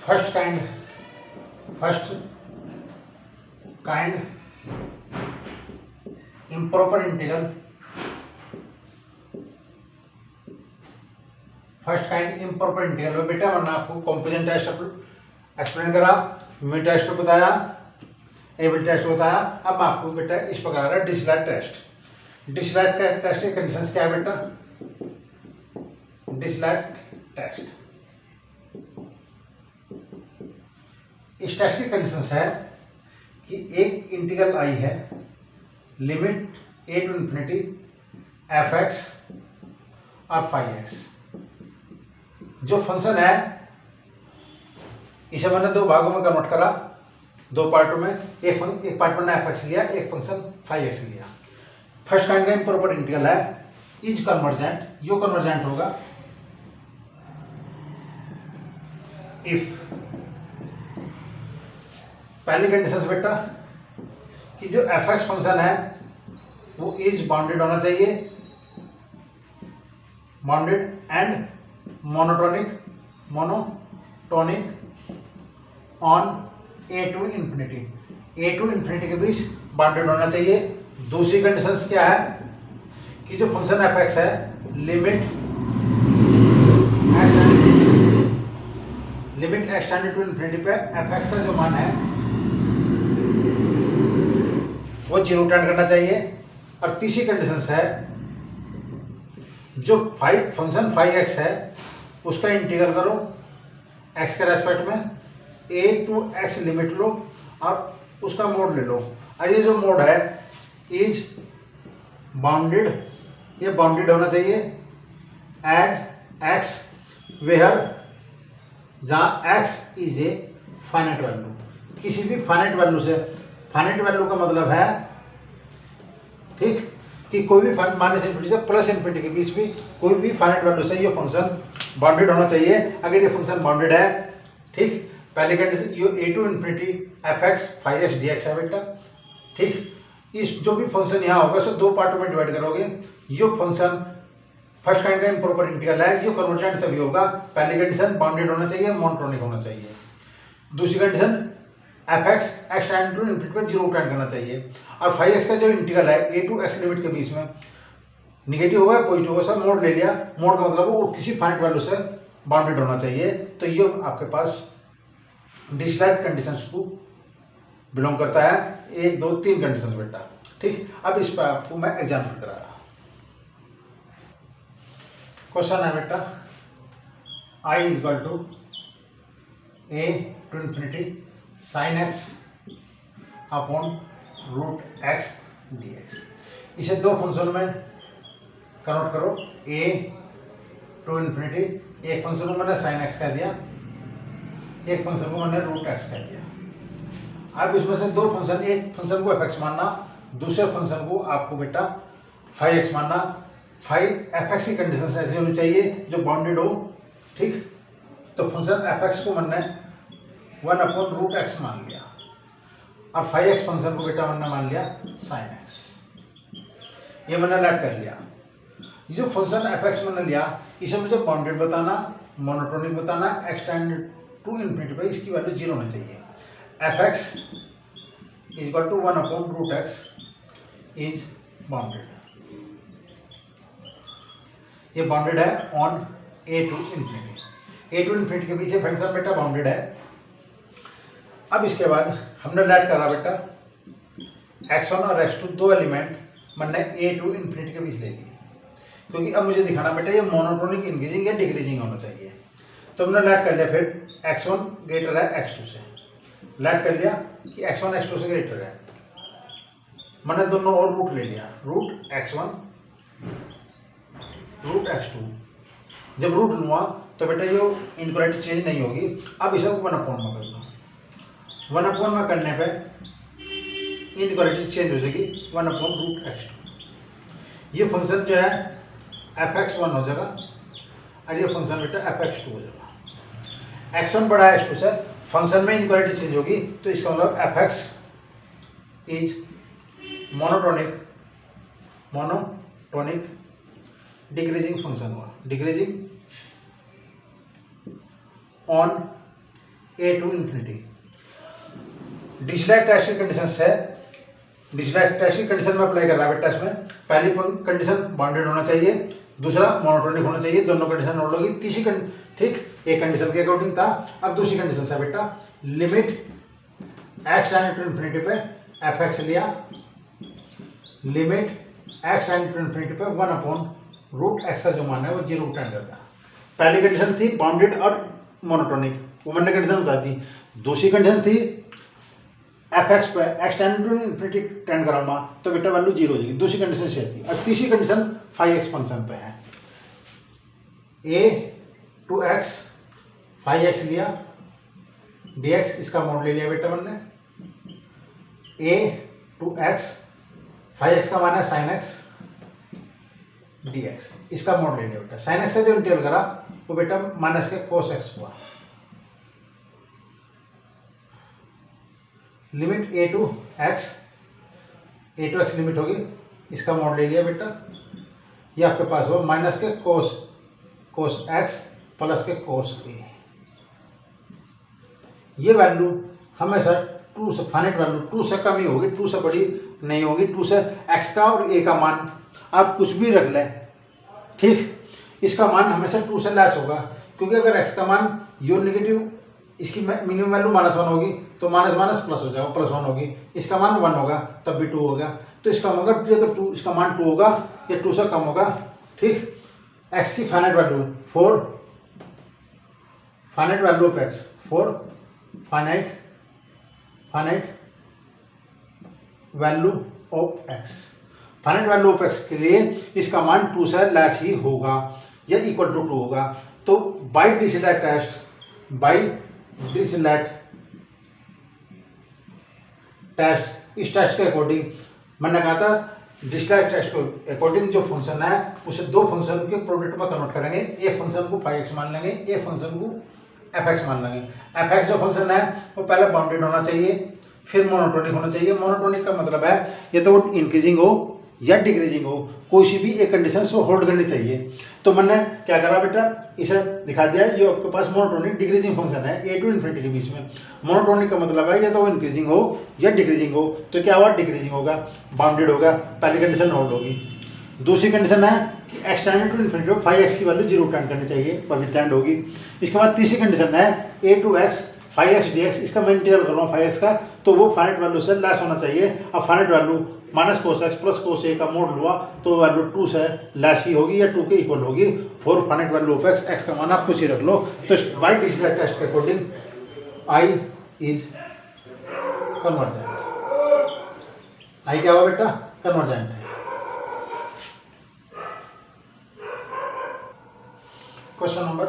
First kind improper integral, first kind improper integral में बेटा मैंने आपको कंपोजिशन टेस्ट एक्सप्लेन करा, म्यू टेस्ट बताया, एबल टेस्ट बताया। अब मैं आपको बेटा इस प्रकार का डिरिचलेट टेस्ट, डिरिचलेट का टेस्ट की कंडीशंस क्या है बेटा, डिरिचलेट टेस्ट, इस टेस्ट की कंडीशंस है कि एक इंटीग्रल आई है, limit a to infinity fx और फाई एक्स, जो फंक्शन है इसे मैंने दो भागों में कन्वर्ट करा, दो पार्टों में, एक पार्ट मैंने fx लिया, एक फंक्शन फाई एक्स लिया। फर्स्ट काइंड का इम्प्रॉपर इंटीग्रल है, इज कन्वर्जेंट, यो कन्वर्जेंट होगा इफ, पहली कंडीशन बेटा कि जो fx फंक्शन है वो इज बाउंडेड होना चाहिए, bounded and monotonic on a to infinity, a to infinity के बीच बाउंडेड होना चाहिए। दूसरी कंडीशन क्या है कि जो फंक्शन fx है limit x tending to infinity पे fx का जो मान है वो 0 टेंड करना चाहिए। और तीसरी कंडीशन है जो फंक्शन फाई एक्स है उसका इंटीग्रल करो x के रेस्पेक्ट में, a टू x लिमिट लो और उसका मोड ले लो, और ये जो मोड है इज बाउंडेड, ये बाउंडेड होना चाहिए एज x वेयर जहाँ x is a finite value, किसी भी फाइनाइट वैल्यू से, फाइनाइट वैल्यू का मतलब है ठीक कि कोई भी माइनस इन्फिनिटी से प्लस इन्फिनिटी के बीच भी कोई भी फाइनाइट वैल्यू से ये फंक्शन बाउंडेड होना चाहिए। अगर ये फंक्शन बाउंडेड है, ठीक, पहले कंडीशन ये a to infinity fx phi x d x है बेटा, ठीक, इस जो भी फंक्शन यहाँ होगा उसे दो पार्टों में डिवाइड करोगे। ये फंक्शन फर्स्ट काइंड का इम्प्रॉपर इंटीग्रल है, ये कन्वर्जेंट तभी होगा, पहली कंडीशन बाउंडेड होना चाहिए, मोनोटोनिक होना चाहिए। दूसरी condition fx x tending to infinity पे 0 टेंड करना चाहिए, और फाई एक्स का जो इंटीग्रल है a टू x लिमिट के बीच में निगेटिव होगा पॉजिटिव होगा, सब मोड ले लिया, मोड का मतलब वो किसी फाइनाइट वैल्यू से बाउंडेड होना चाहिए। तो ये आपके पास डिरिचलेट कंडीशंस को बिलोंग करता है, 1 2 3 कंडीशंस बेटा, ठीक। अब इस पर आपको मैं एग्जाम्पल करा रहा, क्वेश्चन है बेटा i equal to a to infinity sine x upon root x d x, इसे दो फंक्शन में कन्वर्ट करो, a टू इन्फिनिटी, एक फंक्शन को मैंने साइन एक्स कह दिया, एक फंक्शन को मैंने रूट एक्स कह दिया। अब इसमें से दो फंक्शन, एक फंक्शन को fx मानना, दूसरे फंक्शन को आपको बेटा फाई एक्स मानना। फाई fx की कंडीशन ऐसी होनी चाहिए जो बाउंडेड हो, ठीक। तो फंक्शन fx को मैंने 1 अपॉन रूट एक्स मान लिया, और फाई एक्स फंक्शन को बेटा मैंने मान लिया साइन एक्स, ये मैंने लेट कर लिया। ये जो फंक्शन fx मैंने लिया इसे मुझे बाउंडेड बताना, मोनोटोनिक बताना, x टेंडिंग टू इन्फिनिटी पे इसकी वैल्यू 0 होनी चाहिए। fx is equal to 1 upon root x is bounded, ये बाउंडेड है on a to infinity, a to infinity के पीछे फंक्शन बेटा बाउंडेड है। अब इसके बाद हमने लेट करा बेटा x1 और x2 दो एलिमेंट मैंने a टू इन्फिनिटी के बीच ले लिए, क्योंकि अब मुझे दिखाना बेटा ये मोनोटोनिक इंक्रीजिंग या डिक्रीजिंग होना चाहिए। तो हमने लेट कर लिया, फिर x1 ग्रेटर है x2 से, लेट कर लिया कि x1 x2 से ग्रेटर है, मैंने दोनों और रूट ले लिया, रूट x1 रूट x2। जब रूट लूँगा तो बेटा ये इनक्वालिटी चेंज नहीं होगी। अब इसे 1 अपॉन में कर दो, 1 अपॉन में करने पे इनक्वालिटी चेंज हो जाएगी, 1 अपॉन रूट x2। ये फंक्शन जो है fx1 हो जाएगा, और ये फंक्शन बेटा fx2 हो जाएगा। x1 बड़ा है x2 से, फंक्शन में इनक्वालिटी चेंज होगी, तो इसका मतलब fx is monotonic decreasing function हुआ, decreasing on a to infinity. Dirichlet test की कंडीशन है, डिरिचलेट टेस्ट की कंडीशन में अप्लाई कर रहा है बेटा। इसमें पहली कंडीशन बाउंडेड होना चाहिए, दूसरा मोनोटोनिक होना चाहिए, दोनों कंडीशन नोट होगी। तीसरी ठीक एक कंडीशन के अकॉर्डिंग था। अब दूसरी कंडीशन है बेटा, limit x tending to infinity पे एफ एक्स लिया, limit x tending to infinity पे 1/√x का जो मान है वो 0 टेंड करता है। पहली कंडीशन थी बाउंडेड और मोनोटोनिक, वो मैंने कंडीशन बता दी। दूसरी कंडीशन थी एफ एक्स पे x tending to infinity tend कराऊंगा तो बेटा वैल्यू 0 हो जाएगी। दूसरी कंडीशन से थी। और तीसरी कंडीशन फाई एक्स फंक्शन पे है, a to x phi x लिया, डी एक्स इसका मोड ले लिया बेटा मैंने, ए टू एक्स फाई एक्स का मान है साइन एक्स डी एक्स, इसका मोड ले लिया बेटा। साइन एक्स से जो इंटीग्रल करा वो बेटा माइनस के कोस एक्स हुआ। Limit A to x limit होगी, इसका मोड ले लिया बेटा। ये आपके पास हुआ माइनस के कोस एक्स प्लस के कोस ए। ये वैल्यू हमेशा 2 से फाइनाइट वैल्यू 2 से कम ही होगी, 2 से बड़ी नहीं होगी। 2 से एक्स का और ए का मान आप कुछ भी रख लें, ठीक, इसका मान हमेशा 2 से लेस होगा। क्योंकि अगर एक्स का मान यो नेगेटिव, इसकी मिनिमम वैल्यू -1 होगी तो माइनस माइनस प्लस हो जाएगा, +1 होगी। इसका मान 1 होगा तब भी 2 होगा। तो इसका होगा तो 2, इसका मान 2 होगा, या 2 से कम होगा, ठीक। एक्स की finite value 4, finite value of x 4, finite value of x, finite value of x के लिए इसका मान 2 से लेस ही होगा या इक्वल टू 2 होगा। तो बाय डिरिचलेट टेस्ट, इस टेस्ट के अकॉर्डिंग मैंने कहा था, डिरिचलेट टेस्ट के अकॉर्डिंग जो फंक्शन है उसे दो फंक्शन के प्रोडक्ट में कन्वर्ट करेंगे। ए फंक्शन को फाई एक्स मान लेंगे, ए फंक्शन को एफ एक्स मान लेंगे। एफ एक्स जो फंक्शन है वो पहले बाउंडेड होना चाहिए, फिर मोनोटोनिक होना चाहिए। मोनोटोनिक का मतलब है ये तो वो इंक्रीजिंग हो या डिक्रीजिंग हो, कोई सी भी एक कंडीशन से होल्ड करनी चाहिए। तो मैंने क्या करा बेटा, इसे दिखा दिया। ये आपके पास मोनोटोनिक डिक्रीजिंग फंक्शन है ए टू इन्फिनिटी के बीच में। मोनोटोनिक का मतलब है या तो इंक्रीजिंग हो या डिक्रीजिंग हो। तो क्या हुआ, डिक्रीजिंग होगा, बाउंडेड होगा, पहली कंडीशन होल्ड होगी। दूसरी कंडीशन है कि एक्स टेंडिंग टू इन्फिनिटी हो फाई एक्स की वैल्यू 0 टेंड करनी चाहिए, तभी टेंड होगी। इसके बाद तीसरी कंडीशन है a to x phi x d x, इसका मैं इंटीग्रल कर रहा हूँ फाई एक्स का, तो वो फाइनाइट वैल्यू से लेस होना चाहिए। अब finite value minus cos x plus cos a का मोड हुआ तो वैल्यू 2 से लेस ही होगी या 2 के इक्वल होगी। 4 finite value of x, x का मान आप कुछ ही रख लो। तो बाय डिरिचलेट टेस्ट के according I is convergent. I क्या हुआ बेटा, कन्वर्जेंट है। Question number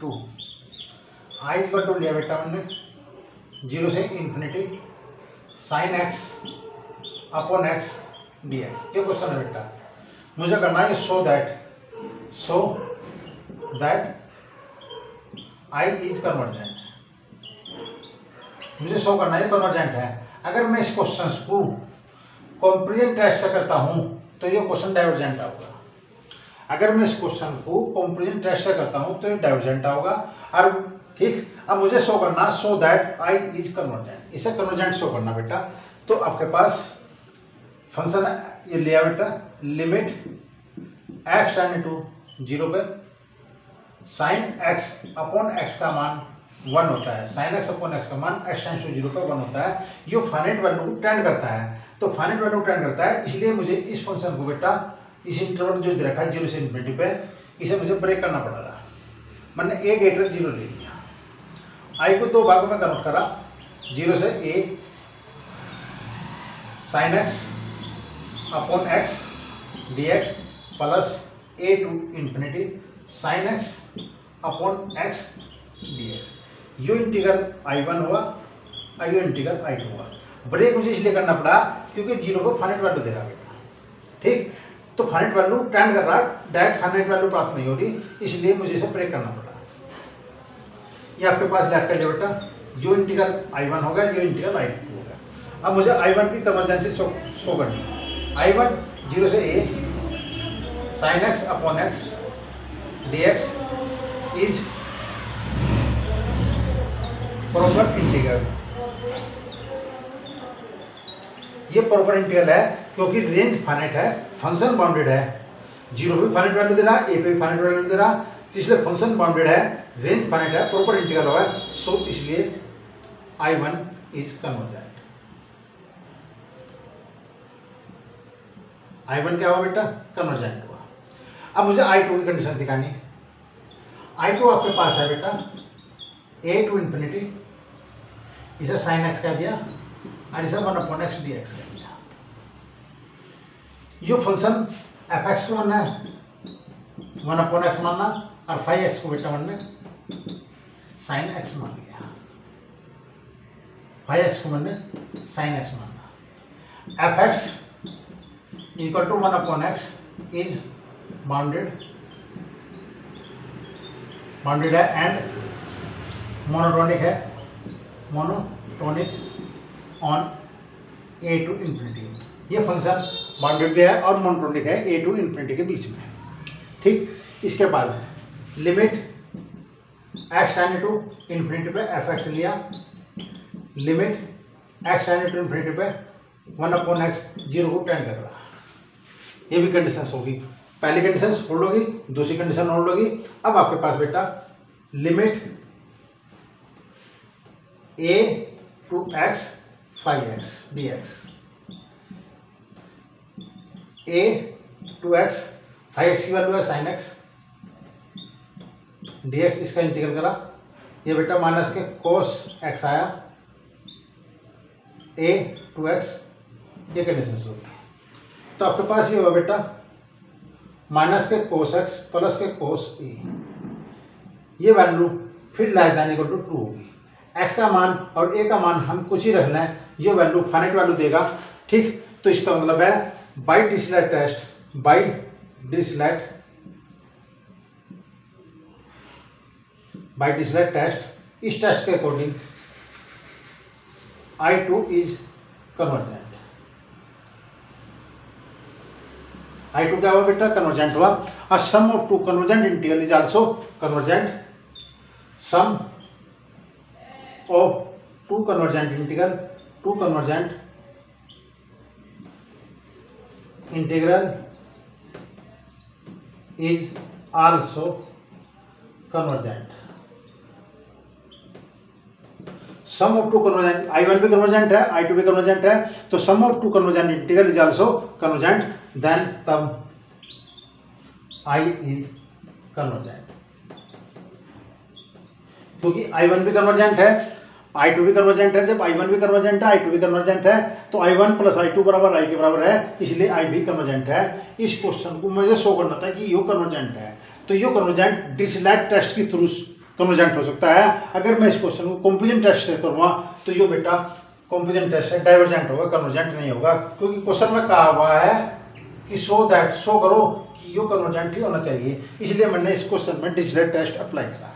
2, I is two लिया बेटा मैंने 0 से infinity sine x upon x d x. ये क्वेश्चन है बेटा, मुझे करना है so that I is convergent. मुझे शो करना है कन्वर्जेंट है। अगर मैं इस क्वेश्चन को कंपेरिजन टेस्ट से करता हूं तो ये क्वेश्चन डाइवर्जेंट होगा। अगर मैं इस क्वेश्चन को कंपेरिजन टेस्ट से करता हूं तो ये डाइवर्जेंट होगा। और ठीक, अब मुझे शो करना सो दैट आई इज कन्वर्जेंट, इसे कन्वर्जेंट शो करना बेटा। तो आपके पास फंक्शन ये लिया बेटा, लिमिट एक्स टेंडिंग टू 0 पे साइन एक्स अपॉन एक्स का मान 1 होता है। साइन एक्स अपॉन एक्स का मान एक्स टेंडिंग टू 0 पे 1 होता है। ये फाइनाइट वैल्यू को टेंड करता है, तो फाइनाइट वैल्यू टेंड करता है, इसलिए मुझे इस फंक्शन को बेटा इस इंटरवल जो दे रखा है 0 से इन्फिनिटी पे, इसे मुझे ब्रेक करना पड़ेगा। मैंने ए ग्रेटर 0 ले लिया, आई को 2 भागों में कन्वर्ट करा, 0 से a sine x upon x d x plus a to infinity sine x upon x d x. यो इंटीग्रल I1 हुआ और यो इंटीग्रल I2 हुआ। ब्रेक मुझे इसलिए करना पड़ा क्योंकि 0 को फाइनाइट वैल्यू दे रहा है, ठीक। तो फाइनाइट वैल्यू टेंड कर रहा है, डायरेक्ट फाइनाइट वैल्यू प्राप्त नहीं होती, इसलिए मुझे इसे ब्रेक करना पड़ा। ये आपके पास लेफ्ट कर लिया बेटा, जो इंटीग्रल I1 होगा जो इंटीग्रल I2 होगा। अब मुझे I1 की कन्वर्जेंसी शो करनी है। I1 0 से a sign x upon x d x is proper integral. ये प्रॉपर इंटीग्रल है क्योंकि रेंज फाइनाइट है, फंक्शन बाउंडेड है, 0 पे फाइनाइट वैल्यू दे रहा, a पे फाइनाइट वैल्यू दे रहा, तो इसलिए फंक्शन बाउंडेड है, रेंज फाइनाइट है, प्रॉपर इंटीग्रल होगा, सो इसलिए I1 इज कन्वर्जेंट। I1 क्या हुआ बेटा? कन्वर्जेंट हुआ। अब मुझे I2 की कंडीशन दिखानी है। I2 आपके पास है बेटा a टू इन्फिनिटी, इसे साइन एक्स कह दिया और इसे 1/x dx कह दिया। ये फंक्शन fx को मानना है, 1/x मानना, और 5x को बेटा मानना साइन x मान लिया, 5x को मानने साइन x मानना। fx equal to 1/x is bounded है एंड मोनोटोनिक है, monotonic on a to infinity. ये फंक्शन बाउंडेड भी है और मोनोटोनिक है a टू इन्फिनिटी के बीच में। ठीक, इसके बाद limit x tend to infinity पे fx लिया, limit x tend to infinity पे 1/x 0 को टेंड कर रहा। ये भी कंडीशन होगी, पहली कंडीशन होल्ड होगी, दूसरी कंडीशन होल्ड होगी। अब आपके पास बेटा limit a to x 5x dx, a to x 5x की वैल्यू है साइन x dx, इसका इंटीग्रल करा, ये बेटा माइनस के कोस x आया, a टू x, ये कंडीशन से होगी। तो आपके पास ये होगा बेटा माइनस के कोस x प्लस के कोस a, ये वैल्यू फिर लेस देन इक्वल टू 2 होगी। x का मान और a का मान हम कुछ ही रखना है, ये वैल्यू फाइनाइट वैल्यू देगा। ठीक, तो इसका मतलब है बाय डिरिचलेट टेस्ट, इस टेस्ट के according I2 is convergent. I2 क्या हुआ बेटा? कन्वर्जेंट हुआ। और sum of two convergent integral is also convergent, sum of two convergent integral is also convergent. Sum of two convergent, I1 भी convergent है, I2 भी कन्वर्जेंट है, तो sum of two convergent integral is also convergent, then तब I is convergent. क्योंकि I1 भी convergent है, I2 भी कन्वर्जेंट है, जब I1 भी कन्वर्जेंट है, I2 भी कन्वर्जेंट है, तो I1 प्लस I2 बराबर I के बराबर है, इसलिए I भी कन्वर्जेंट है। इस क्वेश्चन को मुझे शो करना था कि यो कन्वर्जेंट है, तो यो कन्वर्जेंट डिरिचलेट टेस्ट के थ्रू कन्वर्जेंट हो सकता है। अगर मैं इस क्वेश्चन को कंपेरिजन टेस्ट से करूँगा तो यो बेटा कंपेरिजन टेस्ट से डाइवर्जेंट होगा, कन्वर्जेंट नहीं होगा, क्योंकि क्वेश्चन में कहा हुआ है कि शो करो कि यो कन्वर्जेंट ही होना चाहिए, इसलिए मैंने इस क्वेश्चन में डिरिचलेट टेस्ट अप्लाई करा।